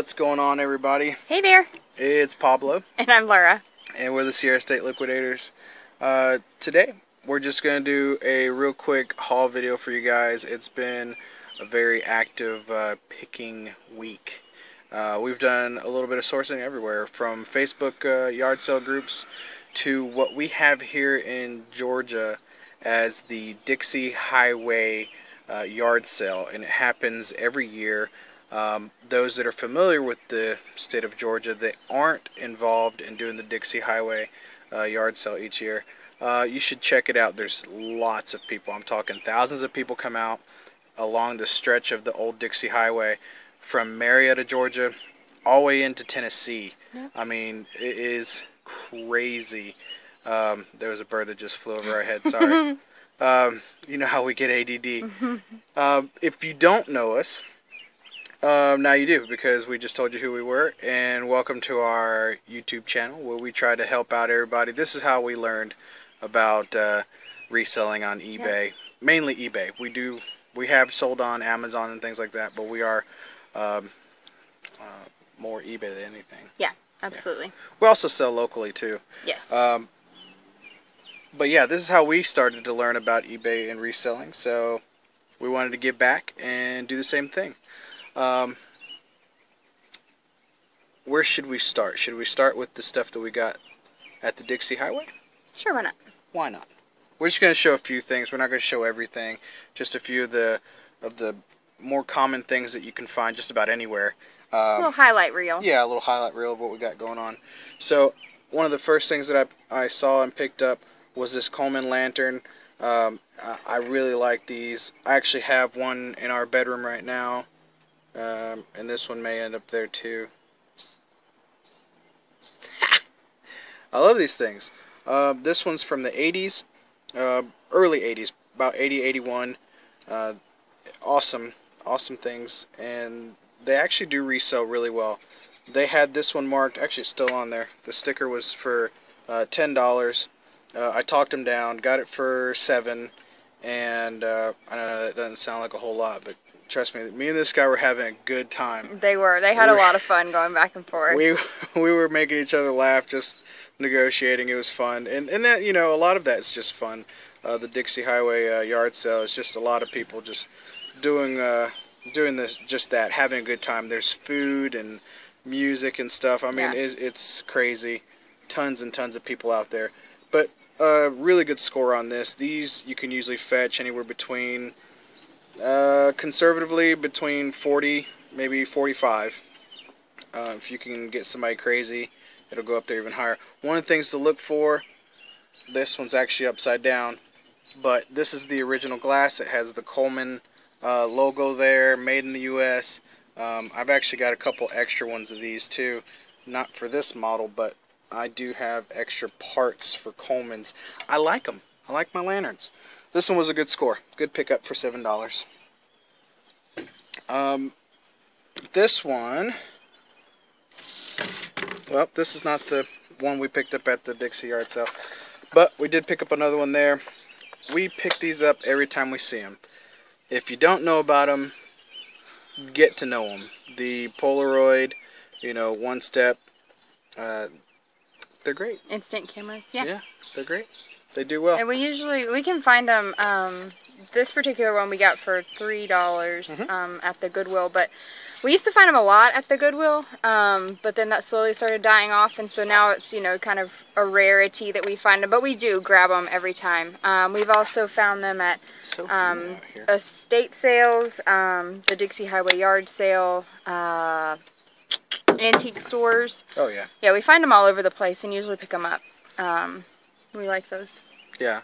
What's going on, everybody? Hey there. It's Pablo. And I'm Laura. And we're the Sierra State Liquidators. Today, we're just going to do a real quick haul video for you guys. It's been a very active picking week. We've done a little bit of sourcing everywhere, from Facebook yard sale groups to what we have here in Georgia as the Dixie Highway yard sale, and it happens every year. Those that are familiar with the state of Georgia that aren't involved in doing the Dixie Highway yard sale each year, you should check it out. There's lots of people. I'm talking thousands of people come out along the stretch of the old Dixie Highway from Marietta, Georgia, all the way into Tennessee. Yep. I mean, it is crazy. There was a bird that just flew over our head. Sorry. You know how we get ADD. If you don't know us, now you do, because we just told you who we were. And welcome to our YouTube channel, where we try to help out everybody. This is how we learned about reselling on eBay. Yeah. Mainly eBay. We have sold on Amazon and things like that, but we are more eBay than anything. Yeah, absolutely. Yeah. We also sell locally too. Yes. But yeah, this is how we started to learn about eBay and reselling. So we wanted to give back and do the same thing. Where should we start? Should we start with the stuff that we got at the Dixie Highway? Sure, why not? Why not? We're just going to show a few things. We're not going to show everything. Just a few of the more common things that you can find just about anywhere. A little highlight reel. Yeah, a little highlight reel of what we got going on. So one of the first things that I saw and picked up was this Coleman Lantern. I really like these. I actually have one in our bedroom right now. And this one may end up there too. I love these things. This one's from the 80s, early 80s, about 80, 81. Awesome things, and they actually do resell really well. They had this one marked, actually it's still on there. The sticker was for $10. I talked them down, got it for $7, and I know that doesn't sound like a whole lot, but trust me, me and this guy were having a good time. They were. They had a lot of fun going back and forth. We were making each other laugh, just negotiating. It was fun, and that, you know, a lot of that is just fun. The Dixie Highway yard sale is just a lot of people just doing this, just that, having a good time. There's food and music and stuff. I mean, yeah. It's crazy. Tons and tons of people out there. But really good score on this. These you can usually fetch anywhere between, conservatively, between 40, maybe 45. If you can get somebody crazy, it'll go up there even higher. One of the things to look for, this one's actually upside down, but this is the original glass. It has the Coleman logo there, made in the U.S. I've actually got a couple extra ones of these too, not for this model, but I do have extra parts for Coleman's. I like them. I like my lanterns. This one was a good score. Good pickup for $7. This one, well, this is not the one we picked up at the Dixie yard sale, but we did pick up another one there. We pick these up every time we see them. If you don't know about them, get to know them. The Polaroid, you know, one step, they're great. Instant cameras, yeah. Yeah, they're great. They do well. And we can find them, this particular one we got for $3 at the Goodwill, but we used to find them a lot at the Goodwill, but then that slowly started dying off, and so now it's, you know, kind of a rarity that we find them, but we do grab them every time. We've also found them at estate sales, the Dixie Highway yard sale, antique stores. Oh, yeah. Yeah, we find them all over the place and usually pick them up. We like those. Yeah.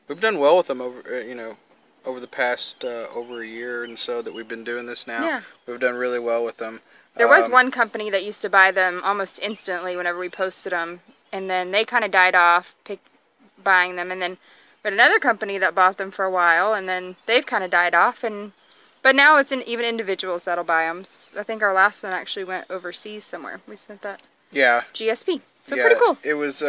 We've done well with them over the past over a year and so that we've been doing this now. Yeah. We've done really well with them. There was one company that used to buy them almost instantly whenever we posted them, and then they kind of died off buying them, and then but another company that bought them for a while, and then they've kind of died off, but now it's even individuals that'll buy them. I think our last one actually went overseas somewhere. We sent that. Yeah. GSP. So yeah, pretty cool. It was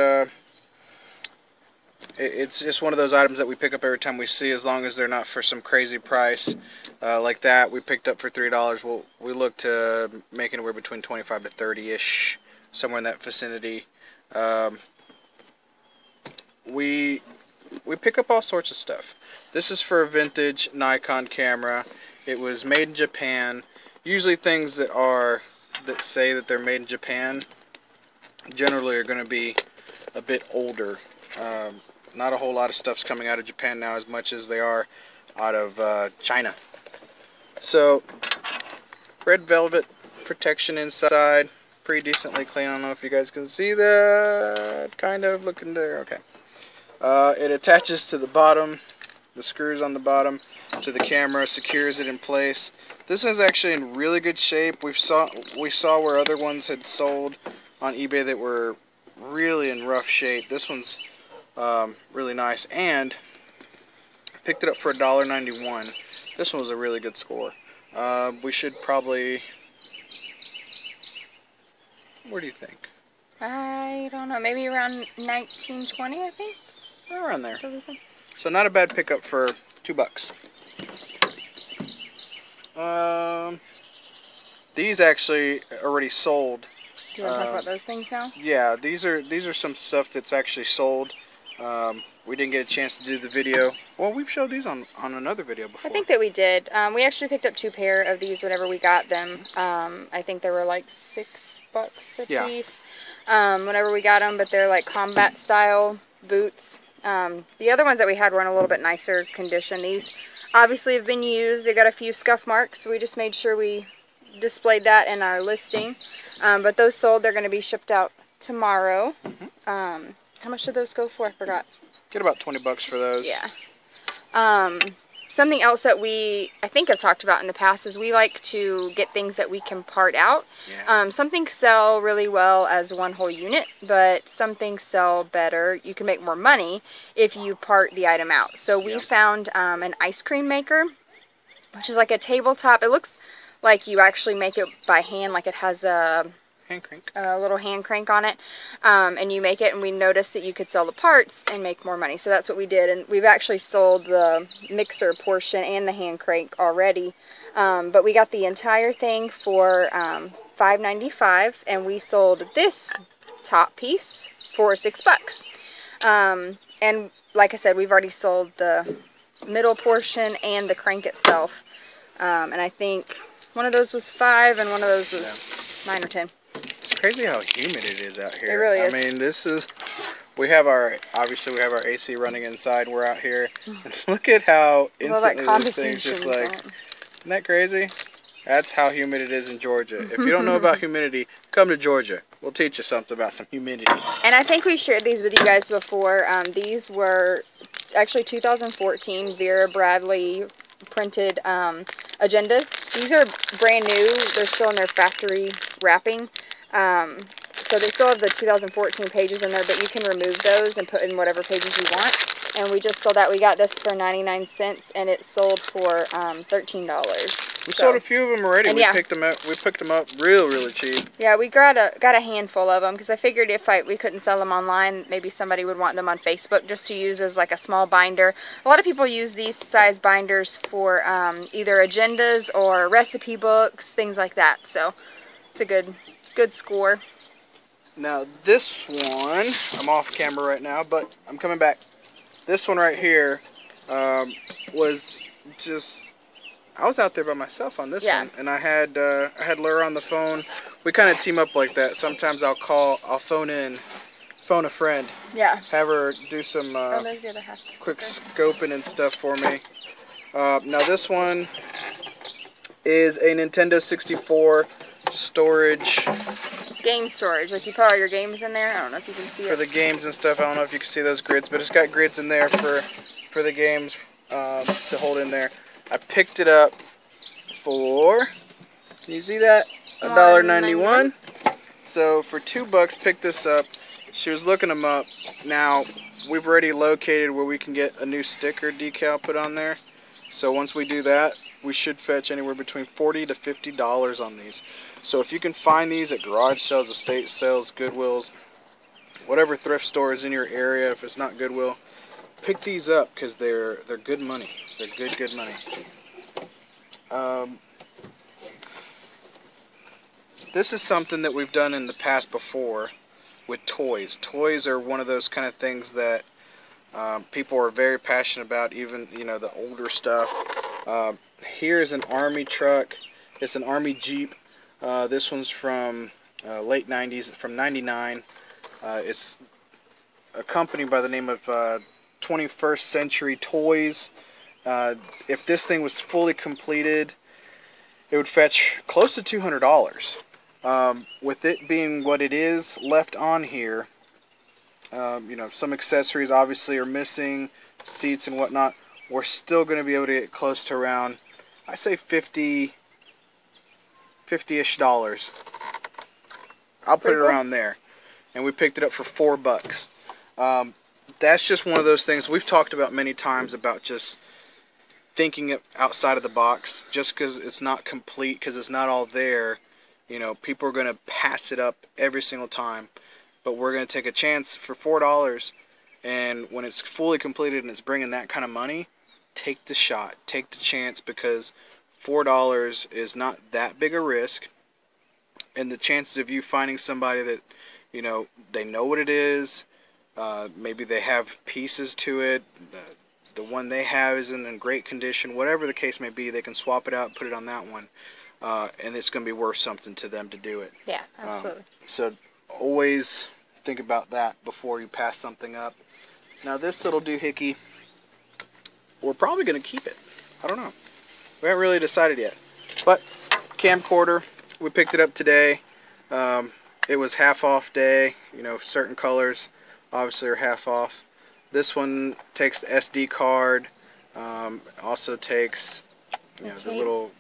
It's just one of those items that we pick up every time we see, as long as they're not for some crazy price like that. We picked up for $3. We look to make anywhere between 25 to 30-ish, somewhere in that vicinity. We pick up all sorts of stuff. This is for a vintage Nikon camera. It was made in Japan. Usually things that say that they're made in Japan generally are going to be a bit older. Not a whole lot of stuff's coming out of Japan now as much as they are out of China. So, red velvet protection inside. Pretty decently clean. I don't know if you guys can see that. Kind of looking there. Okay. It attaches to the bottom. The screws on the bottom to the camera, secures it in place. This is actually in really good shape. We saw where other ones had sold on eBay that were really in rough shape. This one's really nice, and picked it up for $1.91. This one was a really good score. We should probably... What do you think? I don't know. Maybe around 1920, I think. Around there. So not a bad pickup for $2. These actually already sold. Do you want to talk about those things now? Yeah, these are some stuff that's actually sold. We didn't get a chance to do the video. Well, we've showed these on another video before. I think that we did. We actually picked up 2 pair of these whenever we got them. I think they were like $6 a piece whenever we got them, but they're like combat style boots. The other ones that we had were in a little bit nicer condition. These obviously have been used. They got a few scuff marks, so we just made sure we displayed that in our listing. But those sold. They're going to be shipped out tomorrow. How much did those go for? I forgot. Get about $20 for those. Yeah. Something else that I think I've talked about in the past is we like to get things that we can part out. Yeah. Some things sell really well as one whole unit, but some things sell better. You can make more money if you part the item out. So we found an ice cream maker, which is like a tabletop. It looks like you actually make it by hand, like it has a little hand crank on it, and you make it, and we noticed that you could sell the parts and make more money, so that's what we did. And we've actually sold the mixer portion and the hand crank already, but we got the entire thing for $5.95, and we sold this top piece for $6. And like I said, we've already sold the middle portion and the crank itself, and I think one of those was $5 and one of those was $9 or $10. It's crazy how humid it is out here. It really is. I mean, we have our AC running inside. We're out here. And look at how instantly this thing's just like, isn't that crazy? That's how humid it is in Georgia. If you don't know about humidity, come to Georgia. We'll teach you something about some humidity. And I think we shared these with you guys before. These were actually 2014 Vera Bradley printed agendas. These are brand new. They're still in their factory wrapping. So they still have the 2014 pages in there, but you can remove those and put in whatever pages you want. And we just sold that. We got this for 99 cents, and it sold for $13. We sold a few of them already. We picked them up really cheap. Yeah, we got a handful of them because I figured if we couldn't sell them online, maybe somebody would want them on Facebook just to use as like a small binder. A lot of people use these size binders for either agendas or recipe books, things like that. So it's a good score. Now this one, I'm off camera right now, but I'm coming back. This one right here was just, I was out there by myself on this one, and I had Laura on the phone. We kind of team up like that. Sometimes I'll phone a friend. Yeah. Have her do some quick scoping and stuff for me. Now this one is a Nintendo 64 storage. Game storage, like you put all your games in there. I don't know if you can see it. For the games and stuff, I don't know if you can see those grids, but it's got grids in there for the games to hold in there. I picked it up for, can you see that? $1.91. So for $2, picked this up. She was looking them up. Now, we've already located where we can get a new sticker decal put on there. So once we do that, we should fetch anywhere between $40 to $50 on these. So if you can find these at garage sales, estate sales, Goodwills, whatever thrift store is in your area, if it's not Goodwill, pick these up because they're good money. They're good money. This is something that we've done in the past before with toys. Toys are one of those kind of things that people are very passionate about, even, you know, the older stuff. Here's an Army truck. It's an Army Jeep. This one's from late 90s, from 99. It's a company by the name of 21st Century Toys. If this thing was fully completed, it would fetch close to $200. With it being what it is left on here, you know, some accessories obviously are missing, seats and whatnot. We're still going to be able to get close to around, I say $50-ish. I'll put it around there. And we picked it up for $4. That's just one of those things we've talked about many times, about just thinking outside of the box. Just because it's not complete, because it's not all there, you know, people are going to pass it up every single time. But we're going to take a chance for $4, and when it's fully completed and it's bringing that kind of money, take the shot, take the chance, because $4 is not that big a risk, and the chances of you finding somebody that, you know, they know what it is, maybe they have pieces to it, the one they have isn't in great condition, whatever the case may be, they can swap it out and put it on that one, and it's going to be worth something to them to do it. Yeah, absolutely. So always think about that before you pass something up. Now this little doohickey, we're probably going to keep it. I don't know. We haven't really decided yet. But camcorder, we picked it up today. It was half off day. You know, certain colors obviously are half off. This one takes the SD card. Also takes, you know, the little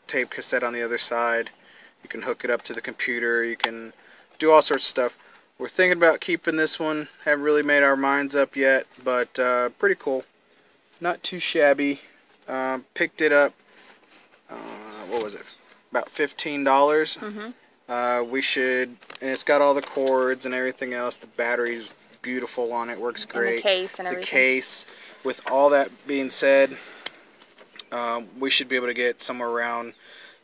tape cassette on the other side. You can hook it up to the computer. You can do all sorts of stuff. We're thinking about keeping this one. Haven't really made our minds up yet, but pretty cool. Not too shabby. Picked it up, what was it? About $15. Mm-hmm. We should, and it's got all the cords and everything else. The battery's beautiful on it, works great. And the case and everything. The case. With all that being said, we should be able to get somewhere around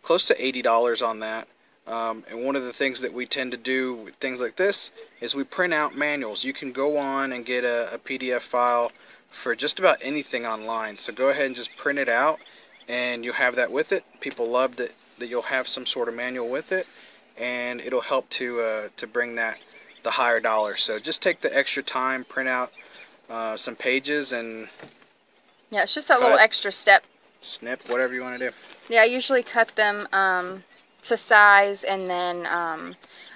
close to $80 on that. And one of the things that we tend to do with things like this is we print out manuals. You can go on and get a PDF file for just about anything online. So go ahead and just print it out, and you'll have that with it. People love that you'll have some sort of manual with it, and it'll help to bring the higher dollar. So just take the extra time, print out some pages, and yeah, it's just that little extra step. Snip, whatever you want to do. Yeah, I usually cut them to size, and then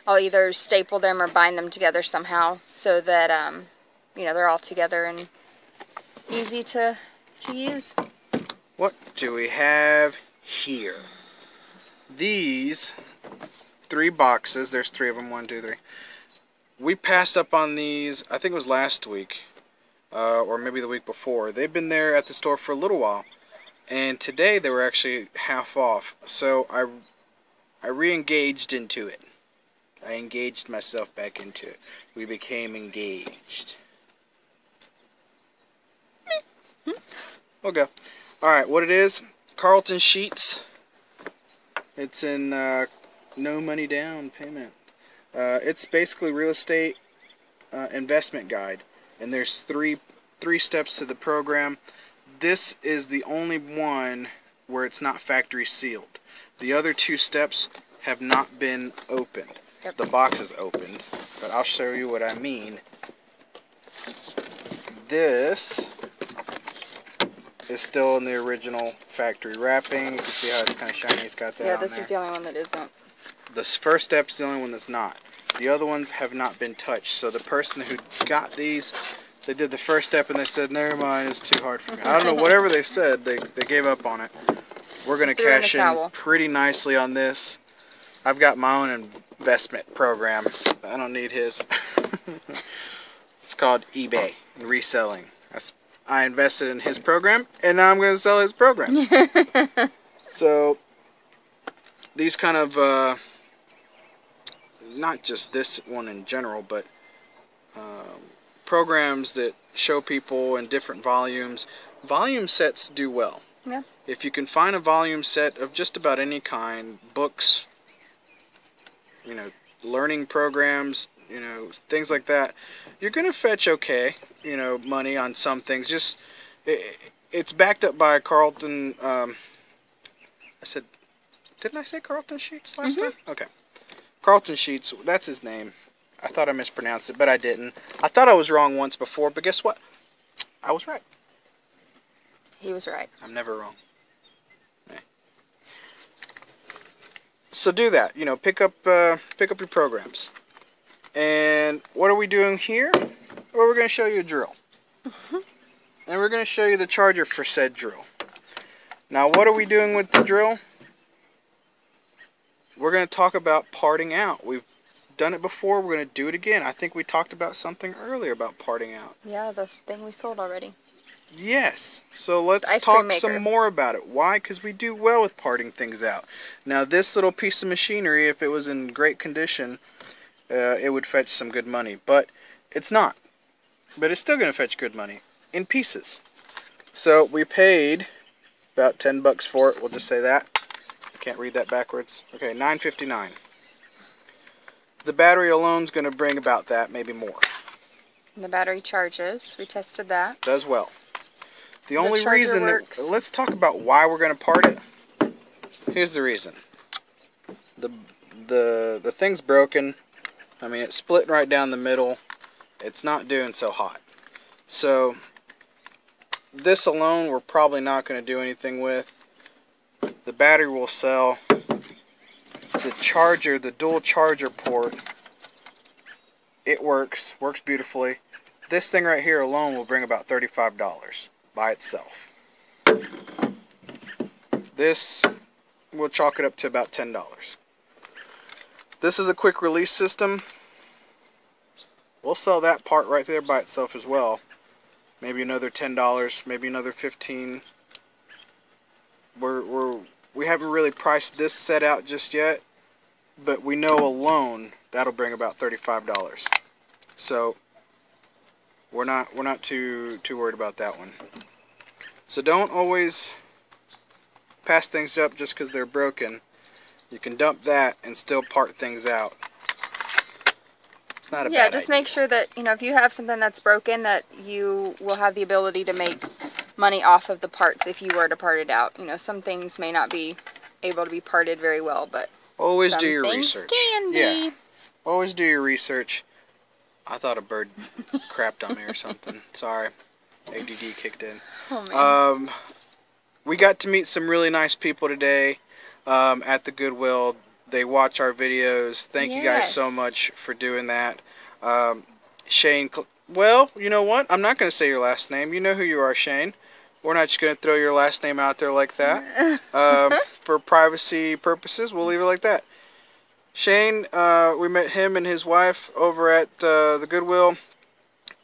I'll either staple them or bind them together somehow so that you know, they're all together and easy to use. What do we have here? These 3 boxes, there's 3 of them, 1, 2, 3. We passed up on these, I think it was last week, or maybe the week before. They've been there at the store for a little while, and today they were actually half off. So I re-engaged into it. I engaged myself back into it. We became engaged. Okay. Alright, what it is, Carlton Sheets. It's in no money down payment. It's basically real estate investment guide. And there's three steps to the program. This is the only one where it's not factory sealed. The other 2 steps have not been opened. Yep. The box is opened, but I'll show you what I mean. This is still in the original factory wrapping. You can see how it's kind of shiny. It's got that on there. Yeah, this is the only one that isn't. This first step's the only one that's not. The other ones have not been touched. So the person who got these, they did the first step and they said, never mind, it's too hard for me. I don't know, whatever they said, they gave up on it. We're going to cash in pretty nicely on this. I've got my own investment program. I don't need his. It's called eBay, reselling. I invested in his program, and now I'm going to sell his program. So, these kind of, not just this one in general, but programs that show people in different volumes. Volume sets do well. Yeah. If you can find a volume set of just about any kind, books, learning programs, things like that, you're going to fetch okay, money on some things. Just, it's backed up by Carlton, didn't I say Carlton Sheets last time? Okay. Carlton Sheets, that's his name. I thought I mispronounced it, but I didn't. I thought I was wrong once before, but guess what? I was right. He was right. I'm never wrong. Okay. So do that. Pick up your programs. And what are we doing here? Well, we're going to show you a drill. And we're going to show you the charger for said drill. Now, what are we doing with the drill? We're going to talk about parting out. We've done it before. We're going to do it again. I think we talked about something earlier about parting out. Yeah, the thing we sold already. Yes. So let's talk some more about it. Why? Because we do well with parting things out. Now, this little piece of machinery, if it was in great condition, it would fetch some good money. But it's not. But it's still going to fetch good money in pieces. So we paid about $10 for it. We'll just say that. Can't read that backwards. Okay, $9.59. The battery alone is going to bring about that, maybe more. The battery charges. We tested that. Does well. The only reason let's talk about why we're going to part it. Here's the reason. The thing's broken. I mean, it's splitting right down the middle. It's not doing so hot. So this alone we're probably not going to do anything with. The battery will sell. The charger, the dual charger port, it works beautifully. This thing right here alone will bring about $35 by itself. This, we'll chalk it up to about $10. This is a quick release system. We'll sell that part right there by itself as well. Maybe another $10, maybe another $15. We haven't really priced this set out just yet, but we know alone that'll bring about $35. So we're not too worried about that one. So don't always pass things up just because they're broken. You can dump that and still part things out. It's not a bad just idea. make sure that if you have something that's broken, that you will have the ability to make money off of the parts if you were to part it out. Some things may not be able to be parted very well, but always do your research. Can be. Yeah, always do your research. I thought a bird crapped on me or something. Sorry, ADD kicked in. Oh, man. We got to meet some really nice people today at the Goodwill. They watch our videos. Thank you guys so much for doing that. Shane, well, you know what? I'm not going to say your last name. You know who you are, Shane. We're not just going to throw your last name out there like that. For privacy purposes, we'll leave it like that. Shane, we met him and his wife over at the Goodwill,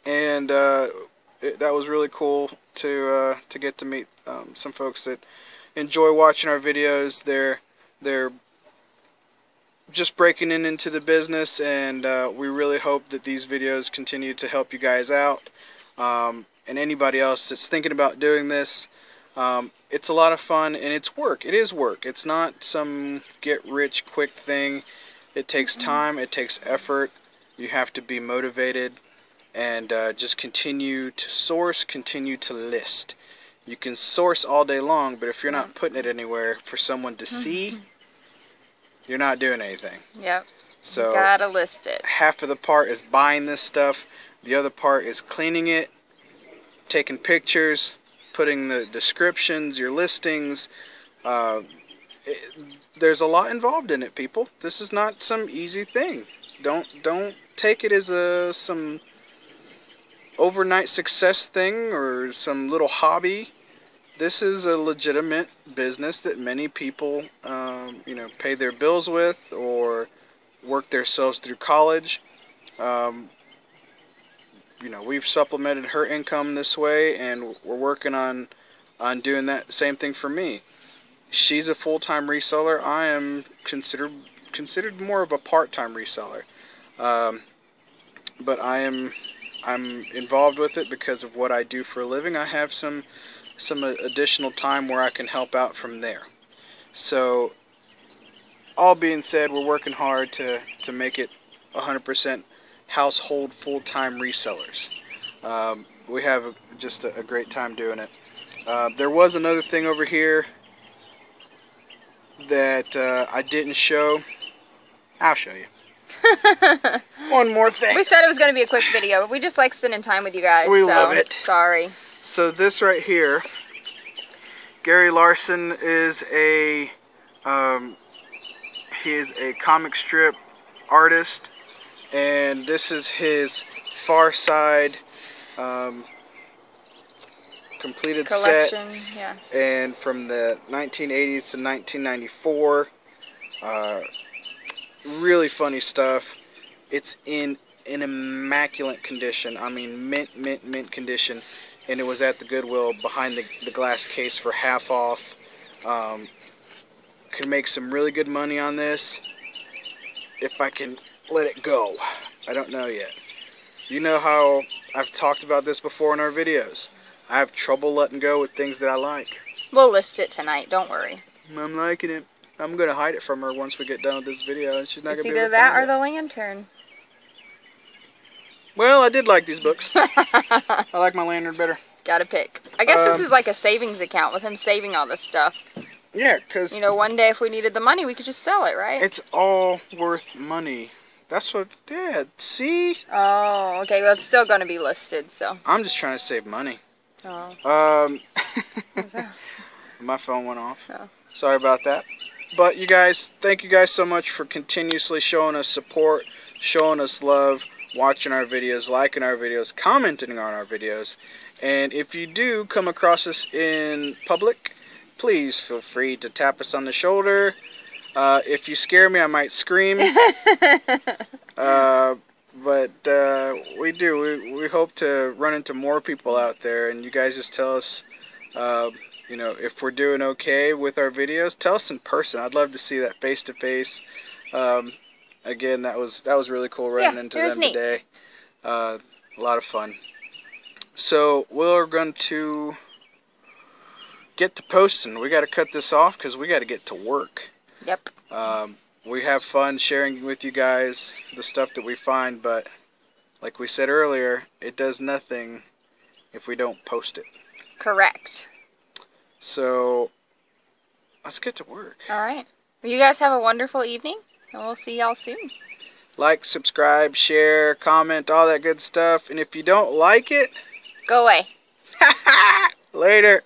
and that was really cool to get to meet some folks that enjoy watching our videos. They're just breaking into the business, and we really hope that these videos continue to help you guys out. And anybody else that's thinking about doing this, it's a lot of fun, and it's work. It is work. It's not some get-rich-quick thing. It takes time. It takes effort. You have to be motivated, and just continue to source, continue to list. You can source all day long, but if you're not putting it anywhere for someone to see, you're not doing anything. Yep. So you gotta list it. Half of the part is buying this stuff. The other part is cleaning it, taking pictures, putting the descriptions, your listings. There's a lot involved in it, people. This is not some easy thing. Don't take it as some overnight success thing or some little hobby. This is a legitimate business that many people, pay their bills with or work themselves through college. We've supplemented her income this way, and we're working on doing that same thing for me. She's a full-time reseller. I am considered more of a part-time reseller. But I am I'm involved with it because of what I do for a living. I have some additional time where I can help out from there. So, all being said, we're working hard to make it 100% household full-time resellers. We have just a great time doing it. There was another thing over here that I didn't show. I'll show you. One more thing. We said it was going to be a quick video. We just like spending time with you guys. We love it. Sorry. So this right here, Gary Larson is he is a comic strip artist, and this is his Far Side completed collection, set. Yeah. And from the 1980s to 1994. Really funny stuff. It's in an immaculate condition. I mean, mint condition. And it was at the Goodwill behind the glass case for half off. Could make some really good money on this if I can let it go. I don't know yet. You know how I've talked about this before in our videos. I have trouble letting go with things that I like. We'll list it tonight, don't worry. I'm liking it. I'm going to hide it from her once we get done with this video, and she's not going to be able to It's either that find or the lantern. Well, I did like these books. I like my lantern better. Gotta pick. I guess this is like a savings account with him saving all this stuff. Yeah, because... You know, one day if we needed the money, we could just sell it, right? It's all worth money. That's what... Yeah, see? Oh, okay. Well, it's still going to be listed, so... I'm just trying to save money. Oh. My phone went off. Oh. Sorry about that. But you guys, thank you guys so much for continuously showing us support, showing us love, watching our videos, liking our videos, commenting on our videos. And if you do come across us in public, please feel free to tap us on the shoulder. If you scare me, I might scream. But we do. We hope to run into more people out there, and you guys just tell us, you know, if we're doing okay with our videos. Tell us in person. I'd love to see that face to face. Again, that was really cool running into them today. A lot of fun. So we're going to get to posting. We got to cut this off because we got to get to work. Yep. We have fun sharing with you guys the stuff that we find, but like we said earlier, it does nothing if we don't post it. Correct. So, let's get to work. Alright. Well, you guys have a wonderful evening, and we'll see y'all soon. Like, subscribe, share, comment, all that good stuff. And if you don't like it... Go away. Later.